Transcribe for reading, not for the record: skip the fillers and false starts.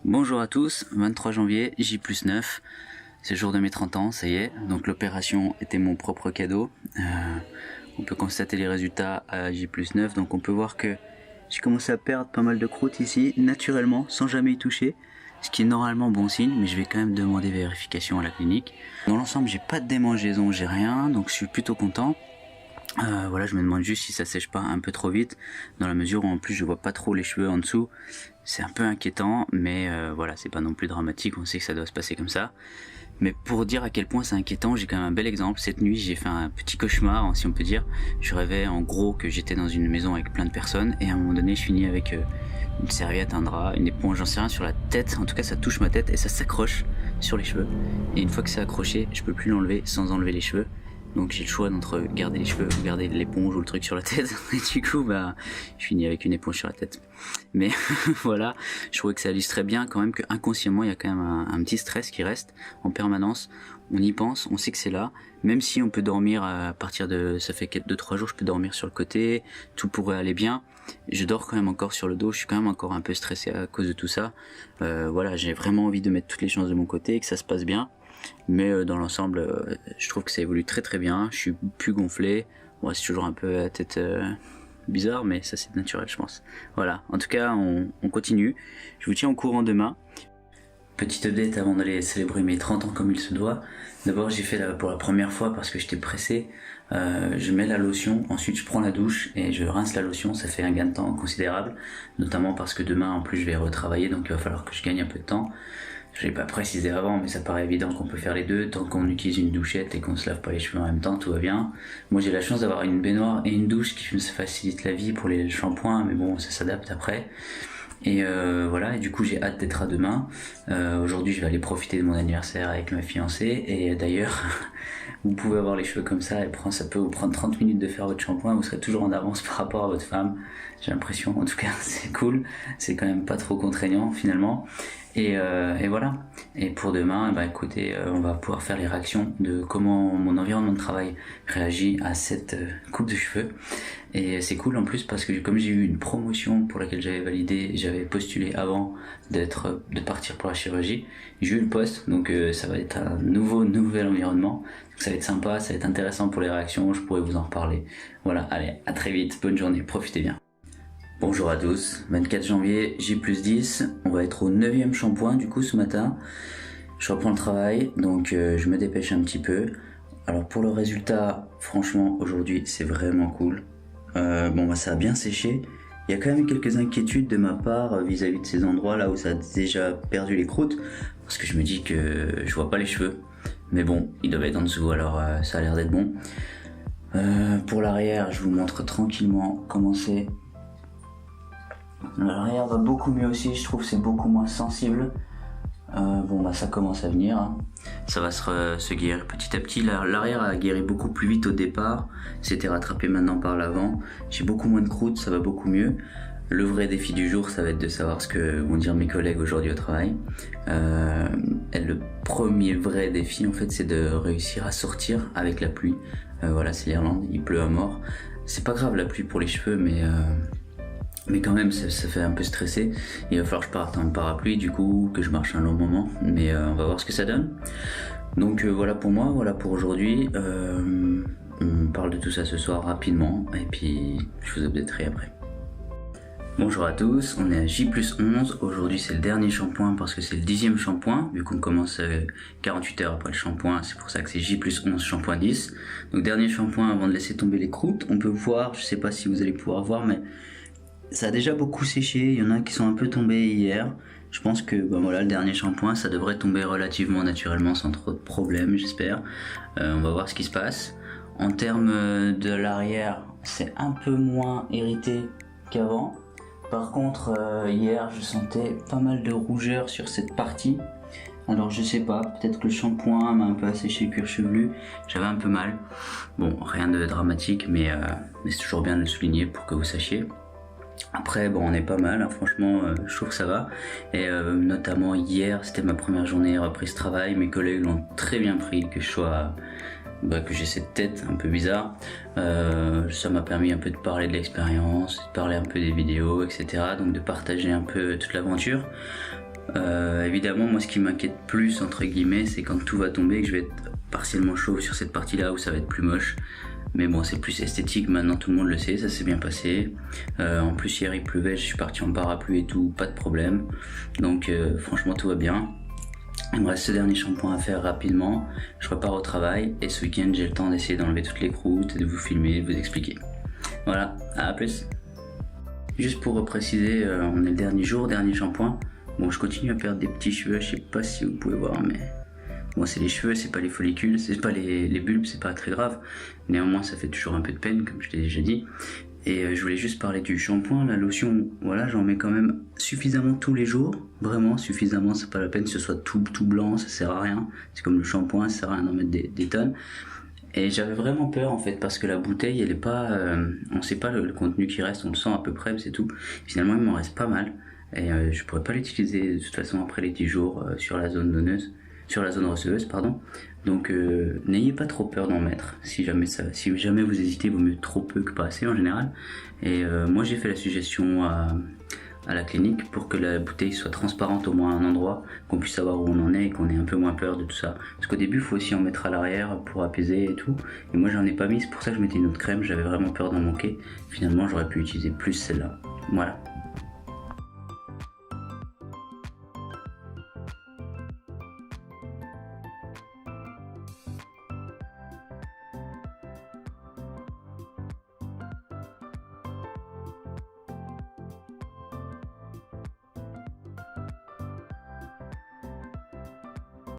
Bonjour à tous, 23 janvier, J+9, c'est le jour de mes 30 ans, ça y est, donc l'opération était mon propre cadeau. On peut constater les résultats à J+9, donc on peut voir que j'ai commencé à perdre pas mal de croûte ici, naturellement, sans jamais y toucher, ce qui est normalement bon signe, mais je vais quand même demander vérification à la clinique. Dans l'ensemble, j'ai pas de démangeaison, j'ai rien, donc je suis plutôt content. Voilà, je me demande juste si ça sèche pas un peu trop vite, dans la mesure où en plus je vois pas trop les cheveux en dessous. C'est un peu inquiétant, mais voilà, c'est pas non plus dramatique, on sait que ça doit se passer comme ça. Mais pour dire à quel point c'est inquiétant, j'ai quand même un bel exemple. Cette nuit, j'ai fait un petit cauchemar, si on peut dire. Je rêvais en gros que j'étais dans une maison avec plein de personnes, et à un moment donné, je finis avec une serviette, un drap, une éponge, j'en sais rien, sur la tête. En tout cas, ça touche ma tête et ça s'accroche sur les cheveux. Et une fois que c'est accroché, je peux plus l'enlever sans enlever les cheveux. Donc j'ai le choix d'entre garder les cheveux ou garder l'éponge ou le truc sur la tête. Et du coup, je finis avec une éponge sur la tête. Mais voilà, je trouvais que ça illustrait bien quand même que inconsciemment, il y a quand même un petit stress qui reste en permanence. On y pense, on sait que c'est là. Même si on peut dormir à partir de... Ça fait 2-3 jours, je peux dormir sur le côté. Tout pourrait aller bien. Je dors quand même encore sur le dos. Je suis quand même encore un peu stressé à cause de tout ça. Voilà, j'ai vraiment envie de mettre toutes les chances de mon côté et que ça se passe bien. Mais dans l'ensemble, je trouve que ça évolue très très bien. Je suis plus gonflé. Bon, c'est toujours un peu la tête bizarre, mais ça c'est naturel, je pense. Voilà, en tout cas, on continue. Je vous tiens au courant demain. Petite update avant d'aller célébrer mes 30 ans comme il se doit. D'abord, j'ai fait pour la première fois parce que j'étais pressé. Je mets la lotion, ensuite je prends la douche et je rince la lotion. Ça fait un gain de temps considérable, notamment parce que demain en plus je vais retravailler, donc il va falloir que je gagne un peu de temps. Je l'ai pas précisé avant, mais ça paraît évident qu'on peut faire les deux. Tant qu'on utilise une douchette et qu'on se lave pas les cheveux en même temps, tout va bien. Moi j'ai la chance d'avoir une baignoire et une douche qui me facilite la vie pour les shampoings, mais bon, ça s'adapte après. Et voilà, et du coup j'ai hâte d'être à demain. Aujourd'hui je vais aller profiter de mon anniversaire avec ma fiancée. Et d'ailleurs, vous pouvez avoir les cheveux comme ça et ça peut vous prendre 30 minutes de faire votre shampoing. Vous serez toujours en avance par rapport à votre femme. J'ai l'impression, en tout cas c'est cool. C'est quand même pas trop contraignant finalement. Et voilà. Et pour demain, écoutez, on va pouvoir faire les réactions de comment mon environnement de travail réagit à cette coupe de cheveux. Et c'est cool en plus parce que comme j'ai eu une promotion pour laquelle j'avais postulé avant de partir pour la chirurgie, j'ai eu le poste, donc ça va être un nouvel environnement. Donc ça va être sympa, ça va être intéressant pour les réactions, je pourrais vous en reparler. Voilà, allez, à très vite, bonne journée, profitez bien. Bonjour à tous, 24 janvier, J+10, on va être au 9e shampoing du coup ce matin. Je reprends le travail, donc je me dépêche un petit peu. Alors pour le résultat, franchement aujourd'hui c'est vraiment cool. Ça a bien séché. Il y a quand même quelques inquiétudes de ma part vis-à-vis de ces endroits là où ça a déjà perdu les croûtes. Parce que je me dis que je vois pas les cheveux. Mais bon, ils doivent être en dessous, alors ça a l'air d'être bon. Pour l'arrière, je vous montre tranquillement comment c'est. L'arrière va beaucoup mieux aussi, je trouve que c'est beaucoup moins sensible. Ça commence à venir, hein. Ça va se guérir petit à petit. L'arrière a guéri beaucoup plus vite au départ, c'était rattrapé maintenant par l'avant. J'ai beaucoup moins de croûte, ça va beaucoup mieux. Le vrai défi du jour, ça va être de savoir ce que vont dire mes collègues aujourd'hui au travail. Le premier vrai défi en fait, c'est de réussir à sortir avec la pluie. Voilà, c'est l'Irlande, il pleut à mort. C'est pas grave la pluie pour les cheveux, mais quand même ça fait un peu stresser. Il va falloir que je parte en parapluie du coup, que je marche un long moment, mais on va voir ce que ça donne. Donc voilà pour moi, voilà pour aujourd'hui. On parle de tout ça ce soir rapidement et puis je vous updaterai après. Bonjour à tous, on est à J+11, aujourd'hui c'est le dernier shampoing parce que c'est le 10e shampoing, vu qu'on commence 48 heures après le shampoing, c'est pour ça que c'est J+11 shampoing 10. Donc dernier shampoing avant de laisser tomber les croûtes. On peut voir, je sais pas si vous allez pouvoir voir, mais ça a déjà beaucoup séché, il y en a qui sont un peu tombés hier. Je pense que le dernier shampoing, ça devrait tomber relativement naturellement sans trop de problèmes, j'espère. On va voir ce qui se passe. En termes de l'arrière, c'est un peu moins irrité qu'avant. Par contre, hier, je sentais pas mal de rougeur sur cette partie. Alors je sais pas, peut-être que le shampoing m'a un peu asséché le cuir chevelu, j'avais un peu mal. Bon, rien de dramatique, mais c'est toujours bien de le souligner pour que vous sachiez. Après on est pas mal, hein, franchement je trouve que ça va. Et notamment hier, c'était ma première journée reprise travail, mes collègues l'ont très bien pris, que j'ai cette tête un peu bizarre. Ça m'a permis un peu de parler de l'expérience, de parler un peu des vidéos, etc. Donc de partager un peu toute l'aventure. Évidemment, moi ce qui m'inquiète plus entre guillemets, c'est quand tout va tomber, que je vais être partiellement chauve sur cette partie-là où ça va être plus moche. Mais bon, c'est plus esthétique, maintenant tout le monde le sait, ça s'est bien passé. En plus hier il pleuvait, je suis parti en parapluie et tout, pas de problème. Donc franchement tout va bien. Il me reste ce dernier shampoing à faire rapidement, je repars au travail et ce week-end j'ai le temps d'essayer d'enlever toutes les croûtes, de vous filmer, de vous expliquer. Voilà, à plus. Juste pour préciser, on est le dernier jour, dernier shampoing. Bon, je continue à perdre des petits cheveux, je sais pas si vous pouvez voir, mais bon, c'est les cheveux, c'est pas les follicules, c'est pas les bulbes, c'est pas très grave. Néanmoins, ça fait toujours un peu de peine, comme je l'ai déjà dit. Et je voulais juste parler du shampoing, la lotion, voilà, j'en mets quand même suffisamment tous les jours. Vraiment suffisamment, c'est pas la peine que ce soit tout blanc, ça sert à rien. C'est comme le shampoing, ça sert à rien d'en mettre des tonnes. Et j'avais vraiment peur en fait, parce que la bouteille, elle est pas, on sait pas le contenu qui reste, on le sent à peu près, c'est tout. Finalement, il m'en reste pas mal. Et je pourrais pas l'utiliser de toute façon après les 10 jours sur la zone donneuse, sur la zone receveuse, pardon. Donc n'ayez pas trop peur d'en mettre. Si jamais vous hésitez, il vaut mieux trop peu que pas assez en général. Et moi j'ai fait la suggestion à la clinique pour que la bouteille soit transparente au moins à un endroit, qu'on puisse savoir où on en est et qu'on ait un peu moins peur de tout ça. Parce qu'au début il faut aussi en mettre à l'arrière pour apaiser et tout. Et moi j'en ai pas mis, c'est pour ça que je mettais une autre crème, j'avais vraiment peur d'en manquer. Finalement j'aurais pu utiliser plus celle-là. Voilà.